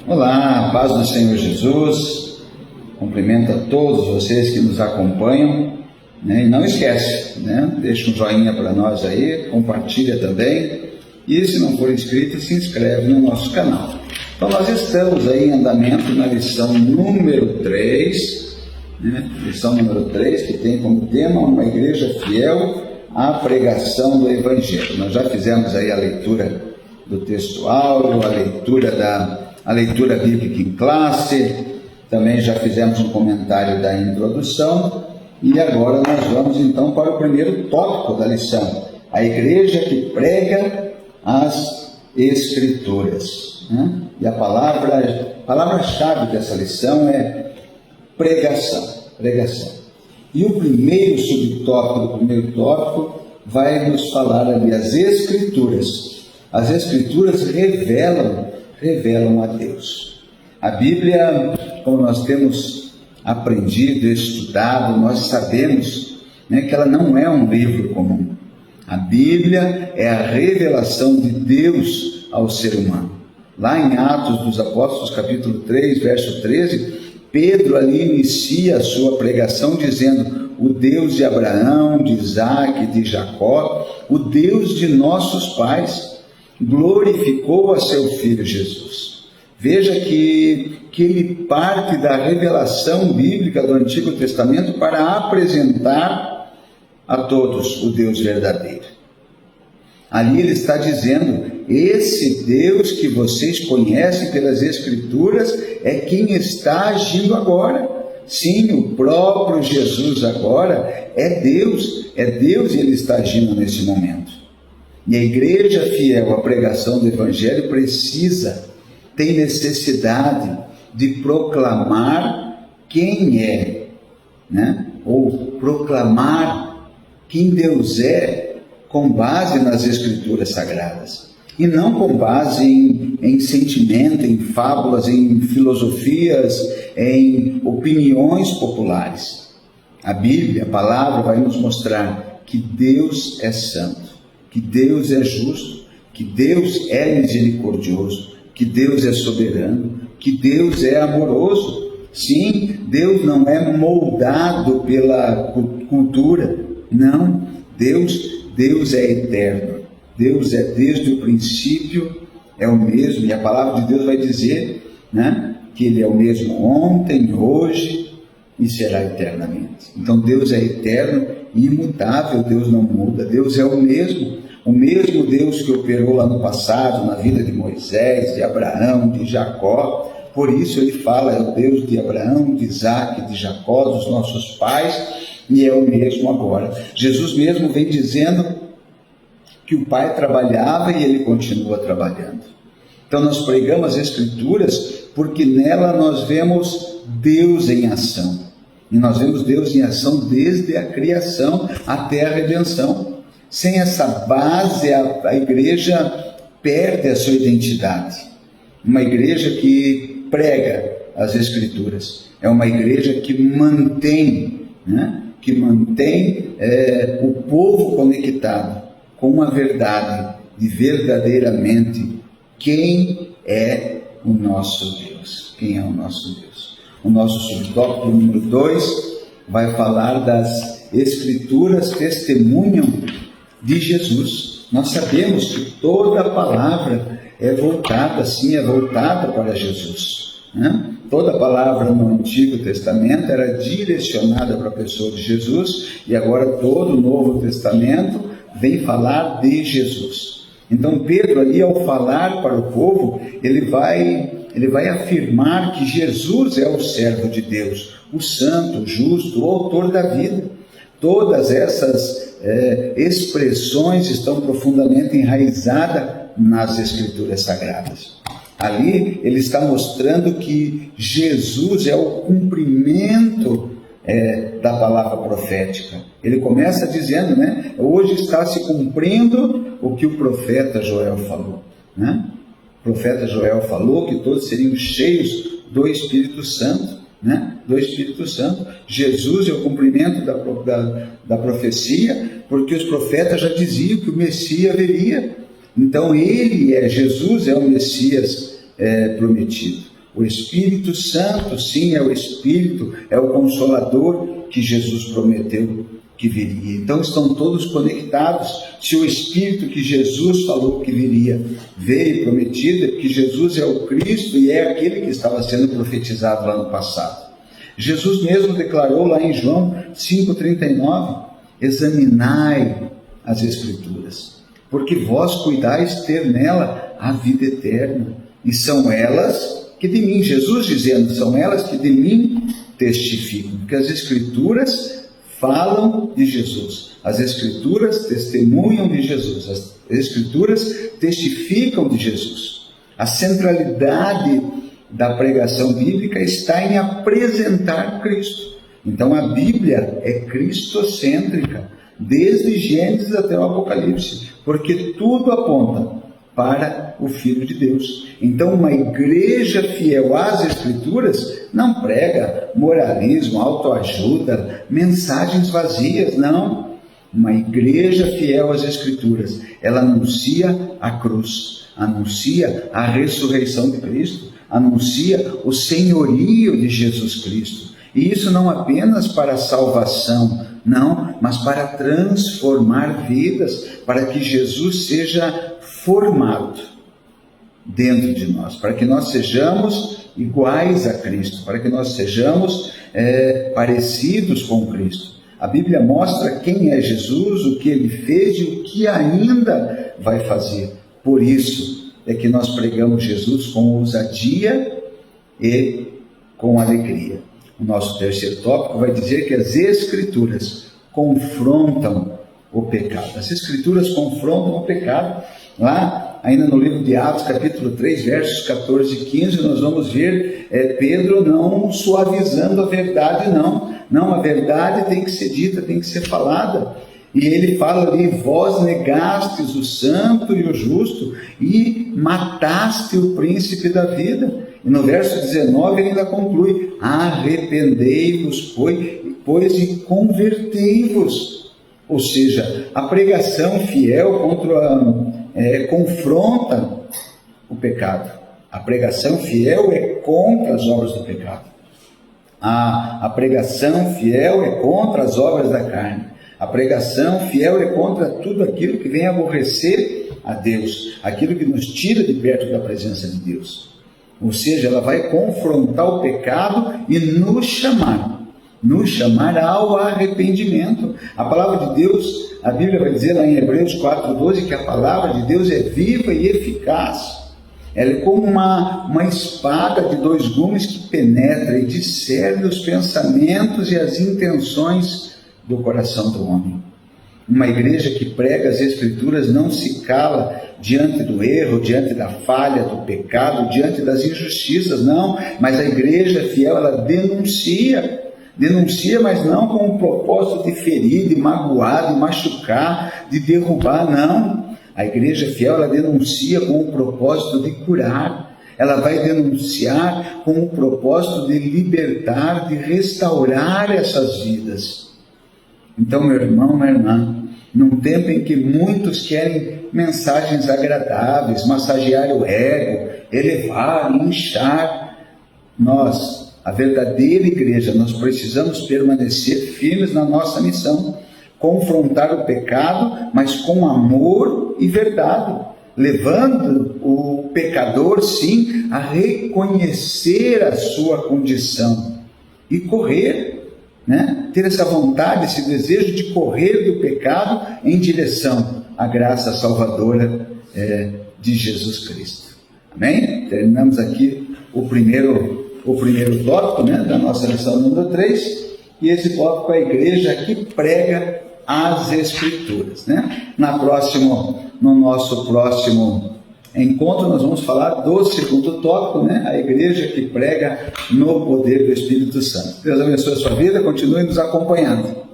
Olá, paz do Senhor Jesus, cumprimento a todos vocês que nos acompanham, né? E não esquece, né? Deixa um joinha para nós aí, compartilha também, e se não for inscrito, se inscreve no nosso canal. Então nós estamos aí em andamento na lição número 3, né? Lição número 3, que tem como tema uma igreja fiel à pregação do Evangelho. Nós já fizemos aí a leitura do texto áureo, a leitura bíblica em classe, também já fizemos um comentário da introdução, e agora nós vamos então para o primeiro tópico da lição, a igreja que prega as Escrituras, né? E a palavra-chave dessa lição é pregação. E o primeiro subtópico do primeiro tópico vai nos falar ali as Escrituras. As Escrituras revelam a Deus. A Bíblia, como nós temos aprendido, estudado, nós sabemos, né, que ela não é um livro comum. A Bíblia é a revelação de Deus ao ser humano. Lá em Atos dos Apóstolos, capítulo 3, verso 13, Pedro ali inicia a sua pregação dizendo: o Deus de Abraão, de Isaac, de Jacó, o Deus de nossos pais, glorificou a seu Filho Jesus. Veja que ele parte da revelação bíblica do Antigo Testamento para apresentar a todos o Deus verdadeiro. Ali ele está dizendo: esse Deus que vocês conhecem pelas Escrituras é quem está agindo agora. Sim, o próprio Jesus agora é Deus e ele está agindo nesse momento. E a igreja fiel à pregação do Evangelho tem necessidade de proclamar quem é, né? Ou proclamar quem Deus é com base nas Escrituras Sagradas. E não com base em sentimento, em fábulas, em filosofias, em opiniões populares. A Bíblia, a palavra, vai nos mostrar que Deus é santo, que Deus é justo, que Deus é misericordioso, que Deus é soberano, que Deus é amoroso. Sim, Deus não é moldado pela cultura, não. Deus é eterno, Deus é desde o princípio, é o mesmo, e a palavra de Deus vai dizer, né, que Ele é o mesmo ontem, hoje e será eternamente. Então Deus é eterno e imutável, Deus não muda, Deus é o mesmo Deus que operou lá no passado, na vida de Moisés, de Abraão, de Jacó. Por isso ele fala, é o Deus de Abraão, de Isaac, de Jacó, dos nossos pais, e é o mesmo agora. Jesus mesmo vem dizendo que o Pai trabalhava e ele continua trabalhando. Então nós pregamos as Escrituras porque nela nós vemos Deus em ação. E nós vemos Deus em ação desde a criação até a redenção. Sem essa base, a igreja perde a sua identidade. Uma igreja que prega as Escrituras é uma igreja que mantém, né? O povo conectado com a verdade de verdadeiramente quem é o nosso Deus. Quem é o nosso Deus? O nosso subtópico número 2 vai falar das Escrituras testemunham de Jesus. Nós sabemos que toda a palavra é voltada para Jesus, né? Toda a palavra no Antigo Testamento era direcionada para a pessoa de Jesus, e agora todo o Novo Testamento vem falar de Jesus. Então Pedro ali, ao falar para o povo, ele vai afirmar que Jesus é o servo de Deus, o santo, o justo, o autor da vida. Todas essas expressões estão profundamente enraizadas nas Escrituras Sagradas. Ali ele está mostrando que Jesus é o cumprimento da palavra profética. Ele começa dizendo, né? Hoje está se cumprindo o que o profeta Joel falou, né? O profeta Joel falou que todos seriam cheios do Espírito Santo, né? Do Espírito Santo. Jesus é o cumprimento da profecia, porque os profetas já diziam que o Messias viria. Então Jesus é o Messias prometido. O Espírito Santo, sim, é o Espírito, é o Consolador que Jesus prometeu que viria. Então estão todos conectados. Se o Espírito que Jesus falou que viria veio prometido, é porque Jesus é o Cristo e é aquele que estava sendo profetizado lá no passado. Jesus mesmo declarou lá em João 5,39: examinai as Escrituras, porque vós cuidais ter nela a vida eterna, e são elas que de mim, Jesus dizendo, são elas que de mim testificam, porque as Escrituras falam de Jesus, as Escrituras testemunham de Jesus, as Escrituras testificam de Jesus. A centralidade da pregação bíblica está em apresentar Cristo. Então a Bíblia é cristocêntrica, desde Gênesis até o Apocalipse, porque tudo aponta para o Filho de Deus. Então uma igreja fiel às Escrituras não prega moralismo, autoajuda, mensagens vazias, não. Uma igreja fiel às Escrituras, ela anuncia a cruz, anuncia a ressurreição de Cristo, anuncia o senhorio de Jesus Cristo. E isso não apenas para a salvação, não, mas para transformar vidas, para que Jesus seja formado dentro de nós, para que nós sejamos iguais a Cristo, para que nós sejamos parecidos com Cristo. A Bíblia mostra quem é Jesus, o que Ele fez e o que ainda vai fazer. Por isso é que nós pregamos Jesus com ousadia e com alegria. O nosso terceiro tópico vai dizer que as Escrituras confrontam o pecado. As Escrituras confrontam o pecado. Lá, ainda no livro de Atos, capítulo 3, versos 14 e 15, nós vamos ver Pedro não suavizando a verdade, não. Não, a verdade tem que ser dita, tem que ser falada. E ele fala ali: vós negastes o santo e o justo e mataste o príncipe da vida. E no verso 19 ele ainda conclui: arrependei-vos, pois e convertei-vos. Ou seja, a pregação fiel confronta o pecado. A pregação fiel é contra as obras do pecado. A pregação fiel é contra as obras da carne. A pregação fiel é contra tudo aquilo que vem aborrecer a Deus, aquilo que nos tira de perto da presença de Deus. Ou seja, ela vai confrontar o pecado e nos chamar ao arrependimento. A palavra de Deus, a Bíblia vai dizer lá em Hebreus 4,12 que a palavra de Deus é viva e eficaz. Ela é como uma espada de dois gumes que penetra e discerne os pensamentos e as intenções do coração do homem. Uma igreja que prega as Escrituras não se cala diante do erro, diante da falha, do pecado, diante das injustiças, não. Mas a igreja fiel, ela denuncia, mas não com o propósito de ferir, de magoar, de machucar, de derrubar, não. A igreja fiel, ela denuncia com o propósito de curar. Ela vai denunciar com o propósito de libertar, de restaurar essas vidas. Então, meu irmão, minha irmã, num tempo em que muitos querem mensagens agradáveis, massagear o ego, elevar, inchar, nós, a verdadeira igreja, nós precisamos permanecer firmes na nossa missão, confrontar o pecado, mas com amor e verdade, levando o pecador, sim, a reconhecer a sua condição e correr, ter essa vontade, esse desejo de correr do pecado em direção à graça salvadora de Jesus Cristo. Amém? Terminamos aqui o primeiro tópico da nossa lição número 3, e esse tópico é a igreja que prega as Escrituras. No nosso próximo encontro, nós vamos falar do segundo tópico, a igreja que prega no poder do Espírito Santo. Deus abençoe a sua vida, continue nos acompanhando.